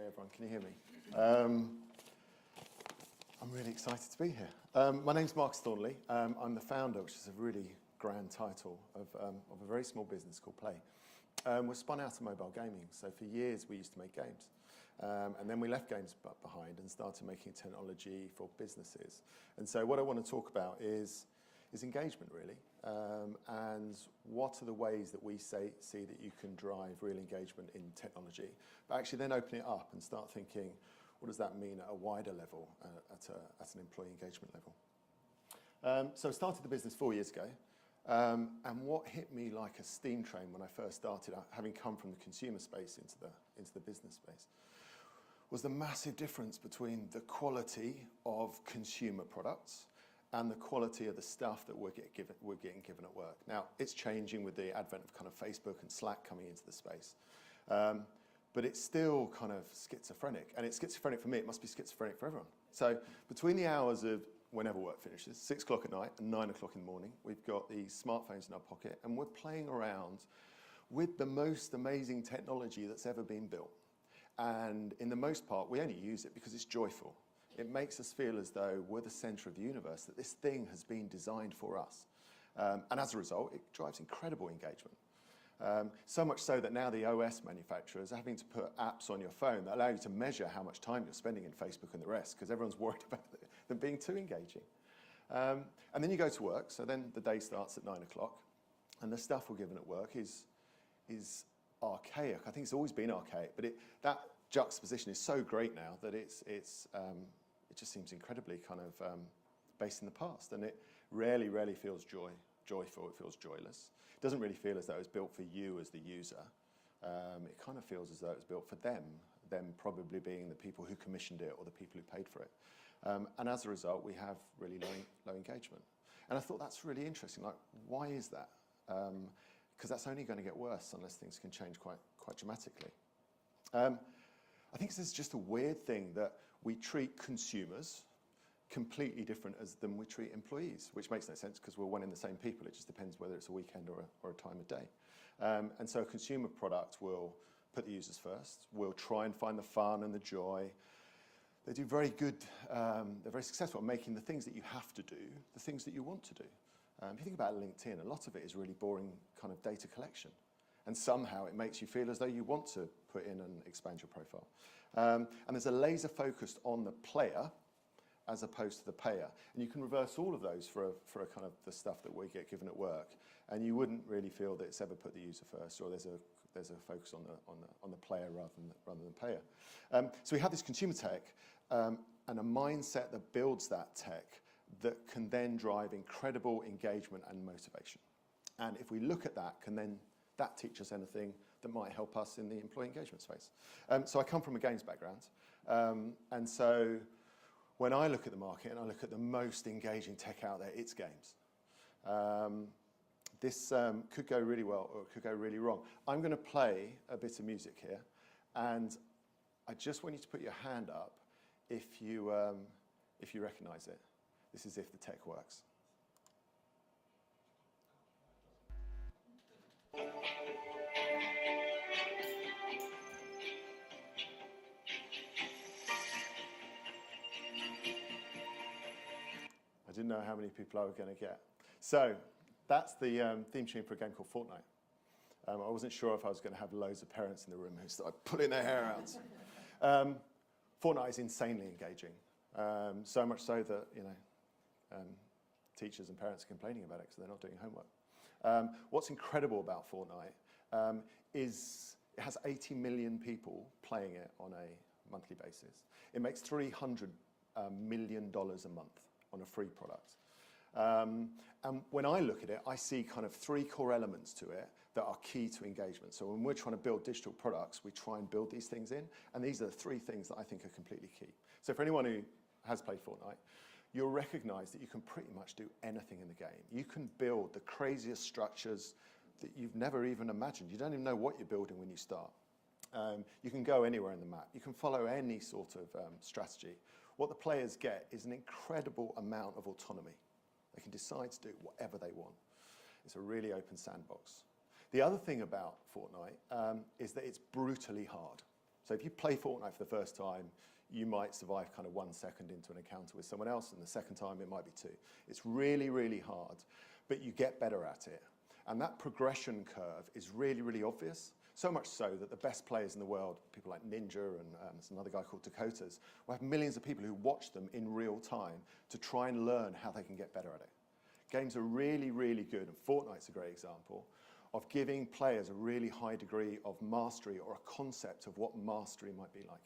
everyone, can you hear me? I'm really excited to be here. My name's Marcus Thornley. I'm the founder, which is a really grand title, of a very small business called Play. We're spun out of mobile gaming, so for years we used to make games. And then we left games behind and started making technology for businesses. And so what I want to talk about is engagement, really, and what are the ways that we see that you can drive real engagement in technology, but actually then open it up and start thinking, what does that mean at a wider level, at an employee engagement level? So I started the business 4 years ago, and what hit me like a steam train when I first started, having come from the consumer space into the business space, was the massive difference between the quality of consumer products and the quality of the stuff that we're getting given at work. Now, it's changing with the advent of kind of Facebook and Slack coming into the space. But it's still kind of schizophrenic. And it's schizophrenic for me, it must be schizophrenic for everyone. So between the hours of whenever work finishes, 6 o'clock at night and 9 o'clock in the morning, we've got these smartphones in our pocket and we're playing around with the most amazing technology that's ever been built. And in the most part, we only use it because it's joyful. It makes us feel as though we're the center of the universe, that this thing has been designed for us. And as a result, it drives incredible engagement. So much so that now the OS manufacturers are having to put apps on your phone that allow you to measure how much time you're spending in Facebook and the rest, because everyone's worried about them being too engaging. And then you go to work, so then the day starts at 9 o'clock, and the stuff we're given at work is archaic. I think it's always been archaic, but that juxtaposition is so great now that it just seems incredibly kind of based in the past, and it rarely feels joyful. It feels joyless. It doesn't really feel as though it's built for you as the user. It kind of feels as though it's built for them probably being the people who commissioned it or the people who paid for it. And as a result, we have really low engagement. And I thought that's really interesting. Like, why is that? Because that's only going to get worse unless things can change quite dramatically. I think this is just a weird thing that we treat consumers completely different than we treat employees, which makes no sense because we're one and the same people. It just depends whether it's a weekend or a time of day. And so a consumer product will put the users first. We'll try and find the fun and the joy. They do very good, they're very successful at making the things that you have to do, the things that you want to do. If you think about LinkedIn, a lot of it is really boring kind of data collection. And somehow it makes you feel as though you want to put in and expand your profile. And there's a laser focused on the player as opposed to the payer. And you can reverse all of those for a kind of the stuff that we get given at work. And you wouldn't really feel that it's ever put the user first, or there's a focus on the player rather than payer. So we have this consumer tech and a mindset that builds that tech that can then drive incredible engagement and motivation. And if we look at that, can then that teach us anything that might help us in the employee engagement space? So I come from a games background, and so when I look at the market and I look at the most engaging tech out there, it's games. This could go really well or it could go really wrong. I'm going to play a bit of music here, and I just want you to put your hand up if you recognise it. This is if the tech works. I didn't know how many people I were going to get. So that's the theme tune for a game called Fortnite. I wasn't sure if I was going to have loads of parents in the room who started pulling their hair out. Fortnite is insanely engaging, so much so that teachers and parents are complaining about it because they're not doing homework. What's incredible about Fortnite is it has 80 million people playing it on a monthly basis. It makes $300 million a month on a free product. And when I look at it, I see kind of 3 core elements to it that are key to engagement. So when we're trying to build digital products, we try and build these things in, and these are the 3 things that I think are completely key. So for anyone who has played Fortnite, you'll recognize that you can pretty much do anything in the game. You can build the craziest structures that you've never even imagined. You don't even know what you're building when you start. You can go anywhere in the map. You can follow any sort of strategy. What the players get is an incredible amount of autonomy. They can decide to do whatever they want. It's a really open sandbox. The other thing about Fortnite is that it's brutally hard. So if you play Fortnite for the first time, you might survive kind of 1 second into an encounter with someone else, and the second time it might be 2. It's really, really hard, but you get better at it. And that progression curve is really, really obvious. So much so that the best players in the world, people like Ninja and there's another guy called Dakotas, will have millions of people who watch them in real time to try and learn how they can get better at it. Games are really, really good, and Fortnite's a great example, of giving players a really high degree of mastery or a concept of what mastery might be like.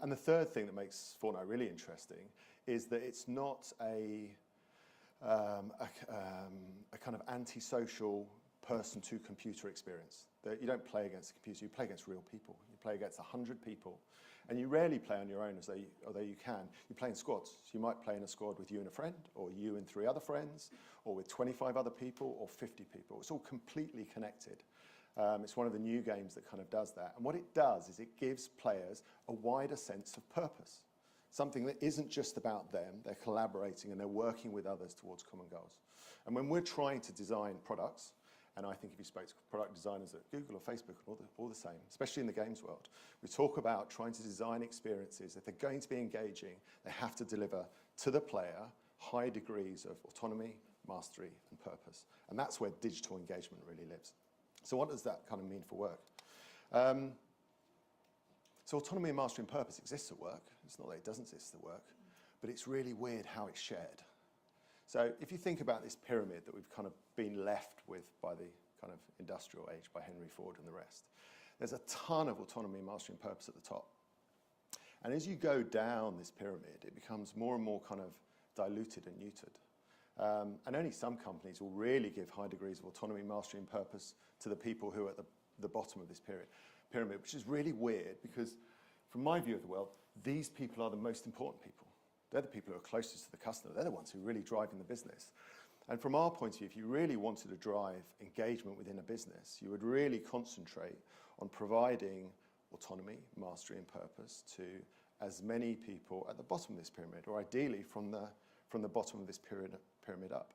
And the third thing that makes Fortnite really interesting is that it's not a kind of antisocial person-to-computer experience. That you don't play against a computer, you play against real people. You play against 100 people. And you rarely play on your own, although you can. You play in squads. So you might play in a squad with you and a friend, or you and 3 other friends, or with 25 other people, or 50 people. It's all completely connected. It's one of the new games that kind of does that. And what it does is it gives players a wider sense of purpose. Something that isn't just about them, they're collaborating and they're working with others towards common goals. And when we're trying to design products, and I think if you spoke to product designers at Google or Facebook, all the same, especially in the games world, we talk about trying to design experiences. If they're going to be engaging, they have to deliver to the player high degrees of autonomy, mastery, and purpose. And that's where digital engagement really lives. So what does that kind of mean for work? So autonomy and mastery and purpose exists at work. It's not that it doesn't exist at work, but it's really weird how it's shared. So if you think about this pyramid that we've kind of been left with by the kind of industrial age, by Henry Ford and the rest, there's a ton of autonomy, mastery, and purpose at the top. And as you go down this pyramid, it becomes more and more kind of diluted and neutered. And only some companies will really give high degrees of autonomy, mastery, and purpose to the people who are at the bottom of this pyramid, which is really weird because from my view of the world, these people are the most important people. They're the people who are closest to the customer. They're the ones who are really driving the business. And from our point of view, if you really wanted to drive engagement within a business, you would really concentrate on providing autonomy, mastery, and purpose to as many people at the bottom of this pyramid, or ideally from the bottom of this pyramid up.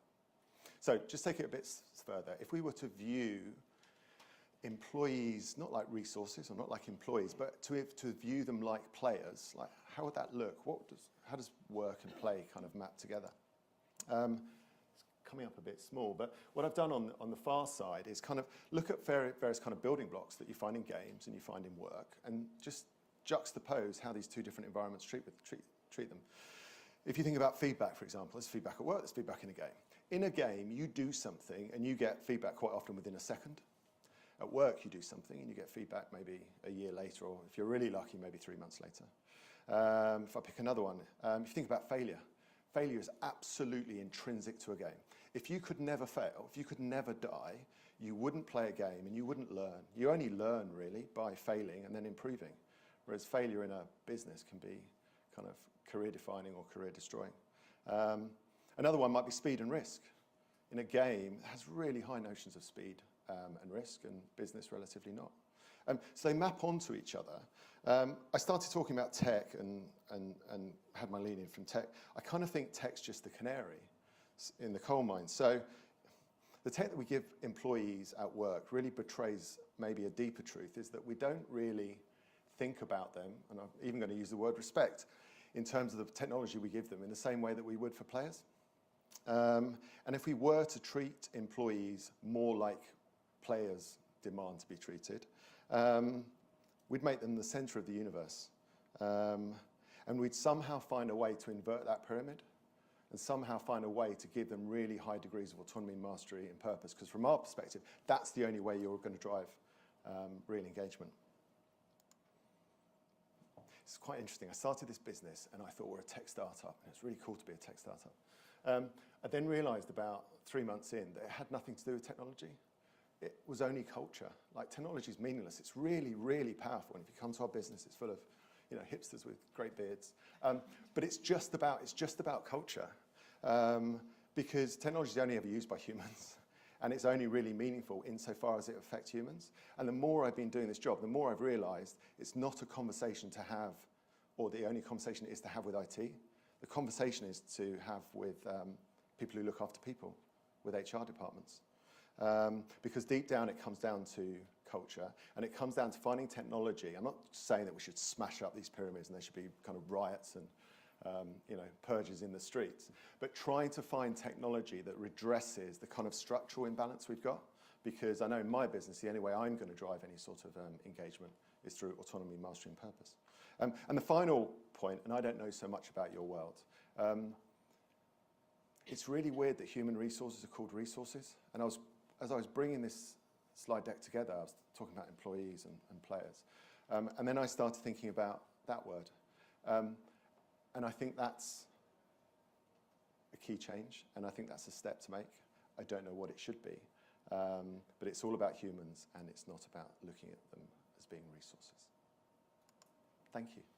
So just take it a bit further. If we were to view employees not like resources or not like employees, but to view them like players, like how would that look? How does work and play kind of map together? It's coming up a bit small, but what I've done on the far side is kind of look at various kind of building blocks that you find in games and you find in work, and just juxtapose how these two different environments treat them. If you think about feedback, for example, there's feedback at work, there's feedback in a game. In a game, you do something and you get feedback quite often within a second. At work, you do something and you get feedback maybe a year later, or if you're really lucky, maybe 3 months later. If I pick another one, if you think about failure, failure is absolutely intrinsic to a game. If you could never fail, if you could never die, you wouldn't play a game and you wouldn't learn. You only learn really by failing and then improving, whereas failure in a business can be kind of career defining or career destroying. Another one might be speed and risk. In a game, it has really high notions of speed and risk, and business relatively not. So they map onto each other. I started talking about tech and had my lean in from tech. I kind of think tech's just the canary in the coal mine. So the tech that we give employees at work really betrays maybe a deeper truth, is that we don't really think about them, and I'm even going to use the word respect, in terms of the technology we give them in the same way that we would for players. And if we were to treat employees more like players demand to be treated, we'd make them the center of the universe. And we'd somehow find a way to invert that pyramid and somehow find a way to give them really high degrees of autonomy, mastery, and purpose. Because from our perspective, that's the only way you're going to drive real engagement. It's quite interesting. I started this business and I thought we're a tech startup, and it's really cool to be a tech startup. I then realized about 3 months in that it had nothing to do with technology. It was only culture. Like, technology is meaningless. It's really, really powerful. And if you come to our business, it's full of, hipsters with great beards. But it's just about culture, because technology is only ever used by humans, and it's only really meaningful insofar as it affects humans. And the more I've been doing this job, the more I've realized it's not a conversation to have, or the only conversation is to have with IT. The conversation is to have with people who look after people, with HR departments. Because deep down it comes down to culture, and it comes down to finding technology. I'm not saying that we should smash up these pyramids and there should be kind of riots and purges in the streets, but trying to find technology that redresses the kind of structural imbalance we've got. Because I know in my business, the only way I'm going to drive any sort of engagement is through autonomy, mastery, and purpose. And the final point, and I don't know so much about your world, it's really weird that human resources are called resources. And as I was bringing this slide deck together, I was talking about employees and players. And then I started thinking about that word. And I think that's a key change, and I think that's a step to make. I don't know what it should be, but it's all about humans, and it's not about looking at them as being resources. Thank you.